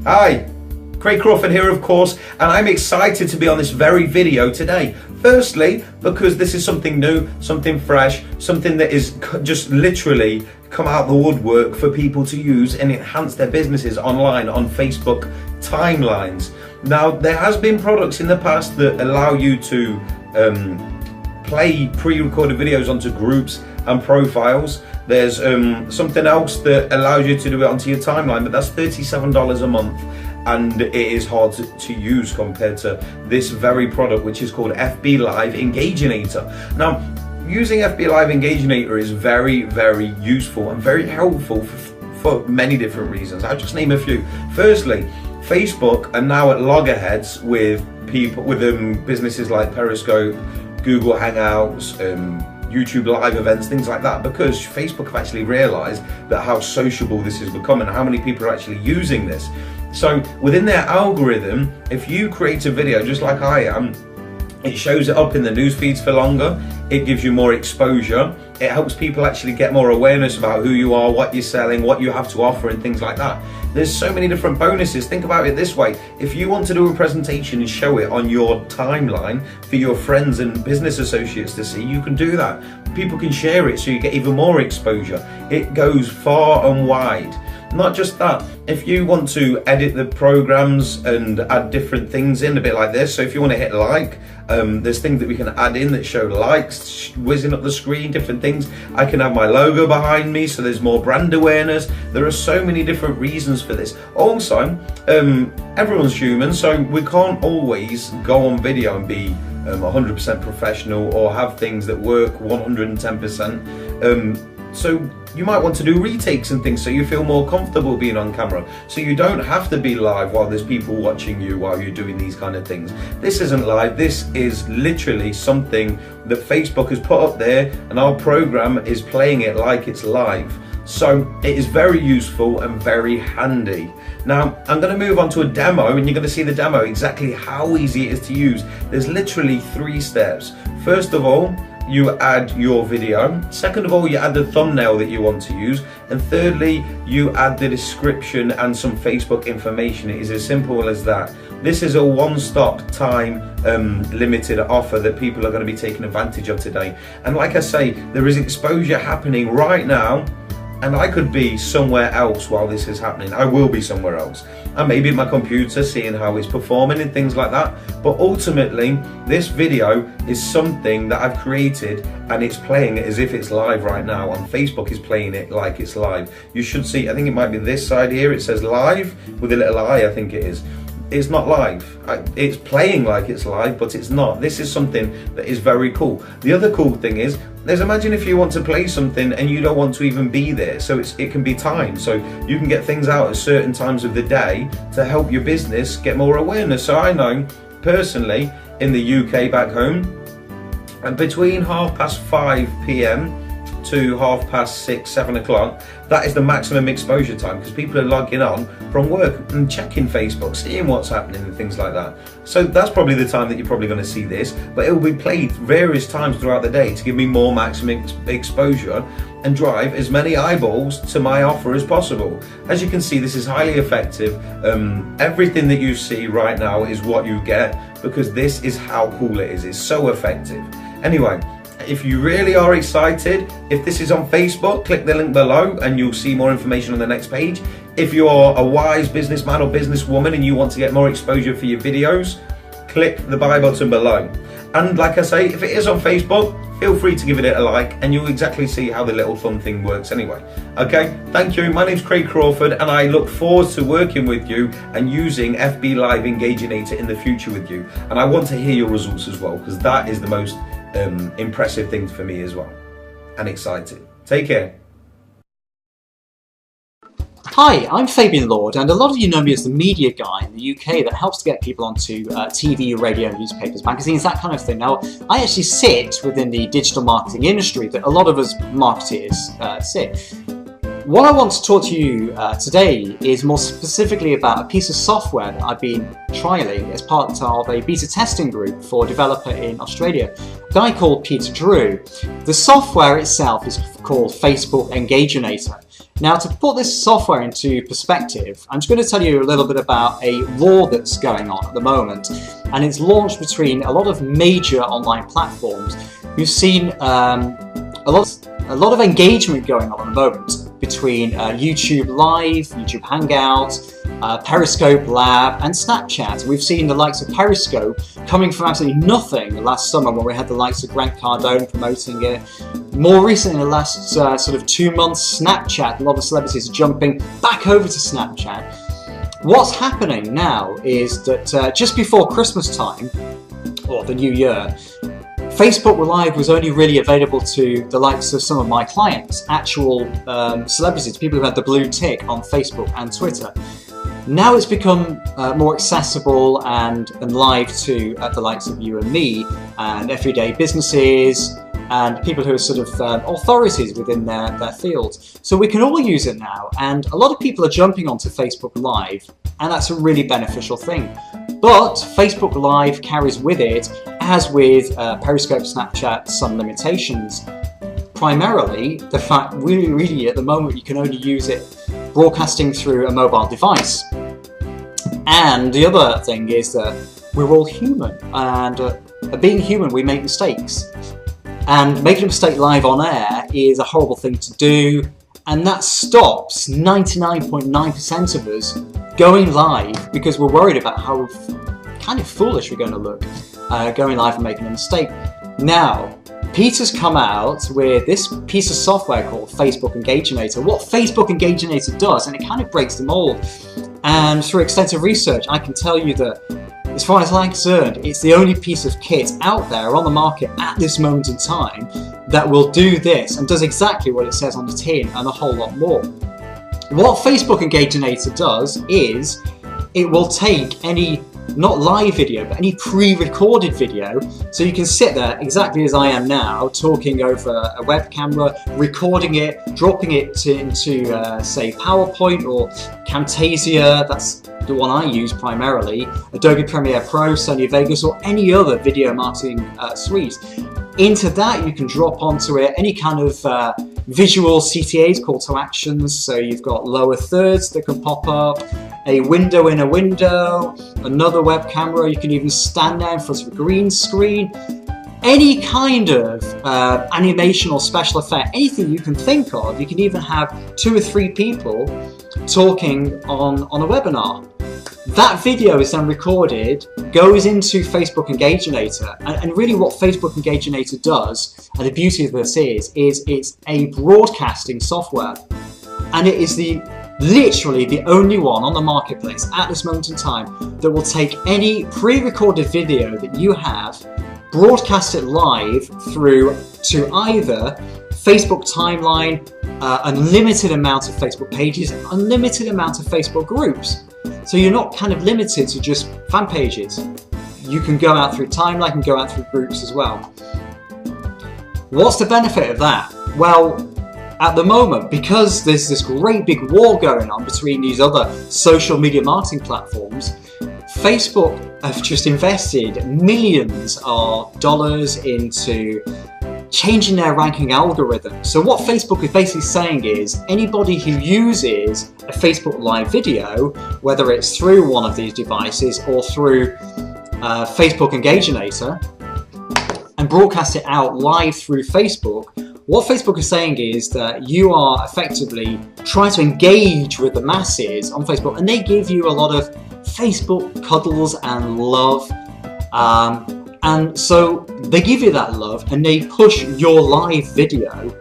Hi, Craig Crawford here, of course, and I'm excited to be on this very video today. Firstly, because this is something new, something fresh, something that is just literally come out the woodwork for people to use and enhance their businesses online on Facebook timelines. Now, there has been products in the past that allow you to play pre-recorded videos onto groups and profiles. There's something else that allows you to do it onto your timeline, but that's $37 a month, and it is hard to use compared to this very product, which is called FB Live Engagenator. Now, using FB Live Engagenator is very, very useful and very helpful for many different reasons. I'll just name a few. Firstly, Facebook are now at loggerheads with people, with businesses like Periscope, Google Hangouts, YouTube live events, things like that, because Facebook have actually realized that how sociable this has become and how many people are actually using this. So within their algorithm, if you create a video just like I am, it shows it up in the news feeds for longer, it gives you more exposure, it helps people actually get more awareness about who you are, what you're selling, what you have to offer and things like that. There's so many different bonuses. Think about it this way: if you want to do a presentation and show it on your timeline for your friends and business associates to see, you can do that. People can share it so you get even more exposure. It goes far and wide. Not just that, if you want to edit the programs and add different things in, a bit like this, so if you want to hit like, there's things that we can add in that show likes, whizzing up the screen, different things. I can have my logo behind me, so there's more brand awareness. There are so many different reasons for this. Also, everyone's human, so we can't always go on video and be 100% professional or have things that work 110%. So you might want to do retakes and things so you feel more comfortable being on camera. So you don't have to be live while there's people watching you while you're doing these kind of things. This isn't live, this is literally something that Facebook has put up there, and our program is playing it like it's live. So it is very useful and very handy. Now, I'm going to move on to a demo, and you're going to see the demo, exactly how easy it is to use. There's literally 3 steps. First of all, you add your video. Second of all, you add the thumbnail that you want to use. And thirdly, you add the description and some Facebook information. It is as simple as that. This is a one-stop time limited offer that people are going to be taking advantage of today. And like I say, there is exposure happening right now, and I could be somewhere else while this is happening. I will be somewhere else. I may be at my computer seeing how it's performing and things like that. But ultimately, this video is something that I've created, and it's playing it as if it's live right now, and Facebook is playing it like it's live. You should see, I think it might be this side here, it says live with a little I think it is. It's not live. It's playing like it's live, but it's not. This is something that is very cool. The other cool thing is, imagine if you want to play something and you don't want to even be there, so it can be timed, so you can get things out at certain times of the day to help your business get more awareness. So I know personally in the UK back home, and between 5:30 p.m. to 6:30, 7 o'clock, that is the maximum exposure time, because people are logging on from work and checking Facebook, seeing what's happening and things like that. So that's probably the time that you're probably going to see this, but it will be played various times throughout the day to give me more maximum exposure and drive as many eyeballs to my offer as possible. As you can see, this is highly effective. Everything that you see right now is what you get, because this is how cool it is. It's so effective. Anyway, if you really are excited, if this is on Facebook, click the link below and you'll see more information on the next page. If you're a wise businessman or businesswoman and you want to get more exposure for your videos, click the buy button below. And like I say, if it is on Facebook, feel free to give it a like, and you'll exactly see how the little thumb thing works anyway. Okay, thank you. My name's Craig Crawford, and I look forward to working with you and using FB Live Engagenator in the future with you. And I want to hear your results as well, because that is the most impressive thing for me as well, and exciting. Take care. Hi, I'm Fabian Lord, and a lot of you know me as the media guy in the UK that helps to get people onto TV, radio, newspapers, magazines, that kind of thing. Now, I actually sit within the digital marketing industry that a lot of us marketers sit. What I want to talk to you today is more specifically about a piece of software that I've been trialling as part of a beta testing group for a developer in Australia, a guy called Peter Drew. The software itself is called Facebook Engagenator. Now, to put this software into perspective, I'm just going to tell you a little bit about a war that's going on at the moment, and it's launched between a lot of major online platforms. We've seen a lot of engagement going on at the moment between YouTube Live, YouTube Hangouts, Periscope Lab and Snapchat. We've seen the likes of Periscope coming from absolutely nothing last summer when we had the likes of Grant Cardone promoting it. More recently, in the last sort of 2 months, Snapchat, a lot of celebrities are jumping back over to Snapchat. What's happening now is that just before Christmas time, or the new year, Facebook Live was only really available to the likes of some of my clients, actual celebrities, people who had the blue tick on Facebook and Twitter. Now it's become more accessible and live to the likes of you and me, and everyday businesses, and people who are sort of authorities within their fields. So we can all use it now, and a lot of people are jumping onto Facebook Live, and that's a really beneficial thing. But Facebook Live carries with it, as with Periscope, Snapchat, some limitations. Primarily, the fact really at the moment you can only use it broadcasting through a mobile device. And the other thing is that we're all human, and being human we make mistakes. And making a mistake live on air is a horrible thing to do, and that stops 99.9% of us going live because we're worried about how kind of foolish we're going to look going live and making a mistake. Now, Peter's come out with this piece of software called Facebook Engagenator. What Facebook Engagenator does, and it kind of breaks the mold, and through extensive research I can tell you that, as far as I'm concerned, it's the only piece of kit out there on the market at this moment in time that will do this and does exactly what it says on the tin and a whole lot more. What Facebook Engagenator does is it will take any, not live video, but any pre-recorded video, so you can sit there exactly as I am now, talking over a web camera, recording it, dropping it into say PowerPoint or Camtasia, that's the one I use primarily, Adobe Premiere Pro, Sony Vegas, or any other video marketing suite. Into that you can drop onto it any kind of visual CTAs, call to actions, so you've got lower thirds that can pop up, a window in a window, another web camera, you can even stand there in front of a green screen, any kind of animation or special effect, anything you can think of. You can even have 2 or 3 people talking on a webinar. That video is then recorded, goes into Facebook Engagenator, and really what Facebook Engagenator does, and the beauty of this is it's a broadcasting software, and it is literally the only one on the marketplace at this moment in time that will take any pre-recorded video that you have, broadcast it live through to either Facebook timeline, unlimited amount of Facebook pages, unlimited amount of Facebook groups. So you're not kind of limited to just fan pages. You can go out through timeline and go out through groups as well. What's the benefit of that? Well, at the moment, because there's this great big war going on between these other social media marketing platforms, Facebook have just invested millions of dollars into changing their ranking algorithm. So what Facebook is basically saying is anybody who uses a Facebook Live video, whether it's through one of these devices or through Facebook Engagenator, and broadcast it out live through Facebook, what Facebook is saying is that you are effectively trying to engage with the masses on Facebook, and they give you a lot of Facebook cuddles and love. And so they give you that love and they push your live video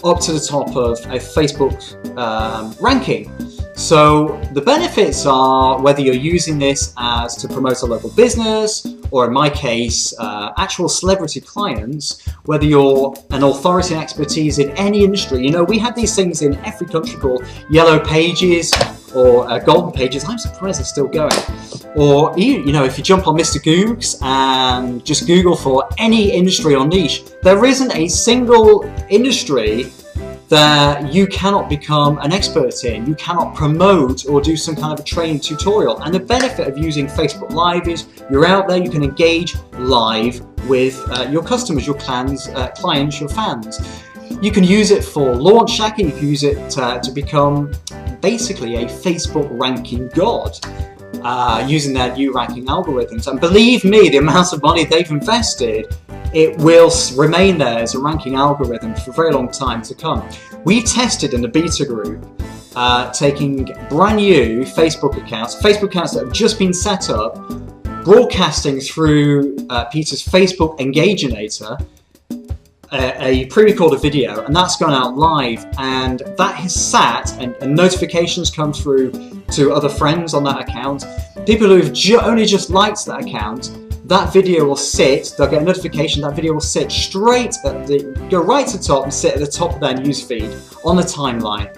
up to the top of a Facebook ranking. So the benefits are whether you're using this as to promote a local business, or in my case, actual celebrity clients, whether you're an authority and expertise in any industry. You know, we have these things in every country called yellow pages or golden pages. I'm surprised they're still going. Or, you know, if you jump on Mr. Googs and just Google for any industry or niche, there isn't a single industry that you cannot become an expert in, you cannot promote or do some kind of a training tutorial. And the benefit of using Facebook Live is you're out there, you can engage live with your customers, your clients, your fans. You can use it for launch hacking. You can use it to become basically a Facebook ranking god, using their new ranking algorithms. And believe me, the amount of money they've invested, it will remain there as a ranking algorithm for a very long time to come. We tested in the beta group, taking brand new Facebook accounts that have just been set up, broadcasting through Peter's Facebook Engagenator, a pre-recorded video, and that's gone out live, and that has sat, and notifications come through to other friends on that account. People who've only just liked that account, that video will sit, they'll get a notification, that video will sit straight at go right to the top and sit at the top of their newsfeed on the timeline.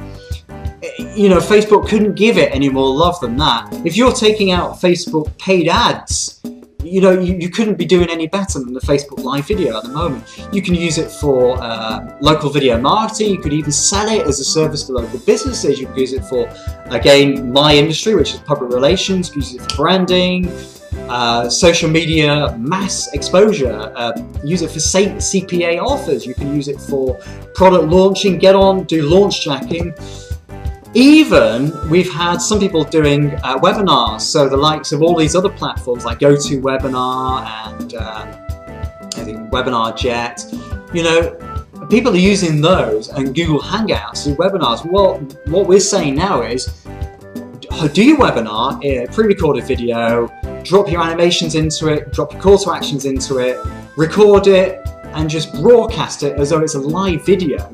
You know, Facebook couldn't give it any more love than that. If you're taking out Facebook paid ads, you know, you couldn't be doing any better than the Facebook Live video at the moment. You can use it for local video marketing. You could even sell it as a service to local businesses. You could use it for, again, my industry, which is public relations. You can use it for branding, social media, mass exposure. Use it for CPA offers. You can use it for product launching, do launch jacking. Even we've had some people doing webinars, so the likes of all these other platforms like GoToWebinar and I think Webinar Jet. You know, people are using those and Google Hangouts as webinars. Well, what we're saying now is, do your webinar in a pre-recorded video, drop your animations into it, drop your call to actions into it, record it, and just broadcast it as though it's a live video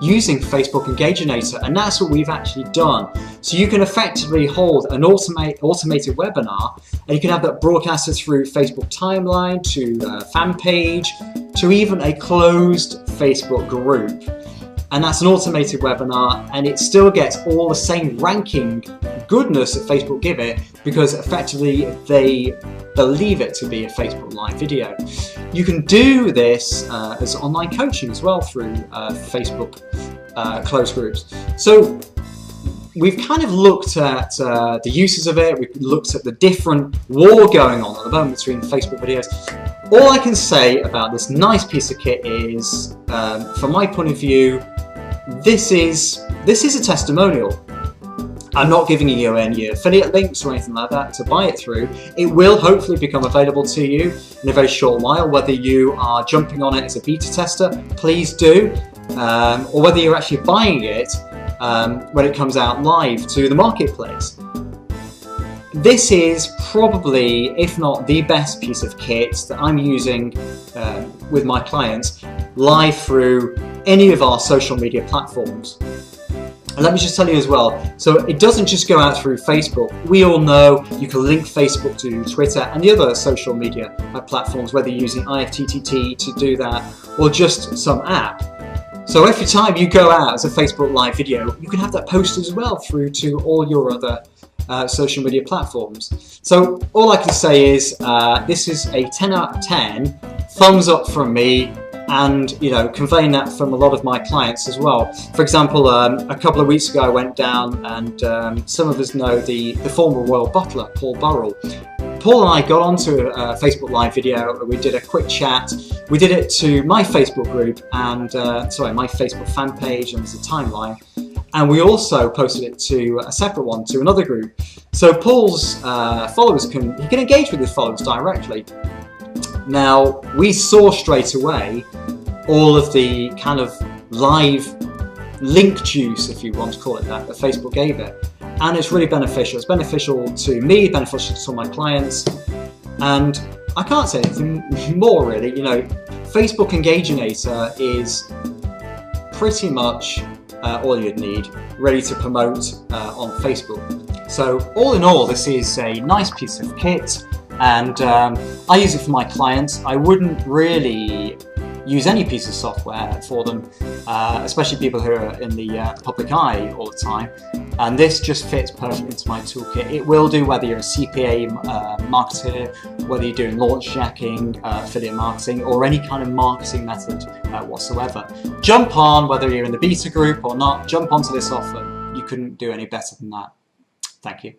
using Facebook Engagenator, and that's what we've actually done. So you can effectively hold an automated webinar, and you can have that broadcasted through Facebook timeline, to fan page, to even a closed Facebook group. And that's an automated webinar, and it still gets all the same ranking goodness that Facebook give it, because effectively they believe it to be a Facebook Live video. You can do this as online coaching as well through Facebook closed groups. So we've kind of looked at the uses of it. We've looked at the different war going on at the moment between Facebook videos. All I can say about this nice piece of kit is, from my point of view, this is a testimonial. I'm not giving you any affiliate links or anything like that to buy it through. It will hopefully become available to you in a very short while. Whether you are jumping on it as a beta tester, please do, or whether you're actually buying it when it comes out live to the marketplace. This is probably, if not the best piece of kit that I'm using with my clients live through any of our social media platforms. And let me just tell you as well, so it doesn't just go out through Facebook. We all know you can link Facebook to Twitter and the other social media platforms, whether you're using IFTTT to do that or just some app. So every time you go out as a Facebook Live video, you can have that posted as well through to all your other social media platforms. So all I can say is this is a 10 out of 10, thumbs up from me, and you know, conveying that from a lot of my clients as well. For example, a couple of weeks ago I went down, and some of us know the former Royal Butler, Paul Burrell. Paul and I got onto a Facebook Live video. We did a quick chat. We did it to my Facebook group and my Facebook fan page, and there's a timeline. And we also posted it to a separate one to another group. So Paul's followers can engage with his followers directly. Now, we saw straight away all of the kind of live link juice, if you want to call it that Facebook gave it. And it's really beneficial. It's beneficial to me, beneficial to my clients. And I can't say anything more really. You know, Facebook Engagenator is pretty much all you'd need, ready to promote on Facebook. So all in all, this is a nice piece of kit. And I use it for my clients. I wouldn't really use any piece of software for them, especially people who are in the public eye all the time. And this just fits perfectly into my toolkit. It will do whether you're a CPA marketer, whether you're doing launch jacking, affiliate marketing, or any kind of marketing method whatsoever. Jump on, whether you're in the beta group or not, jump onto this offer. You couldn't do any better than that. Thank you.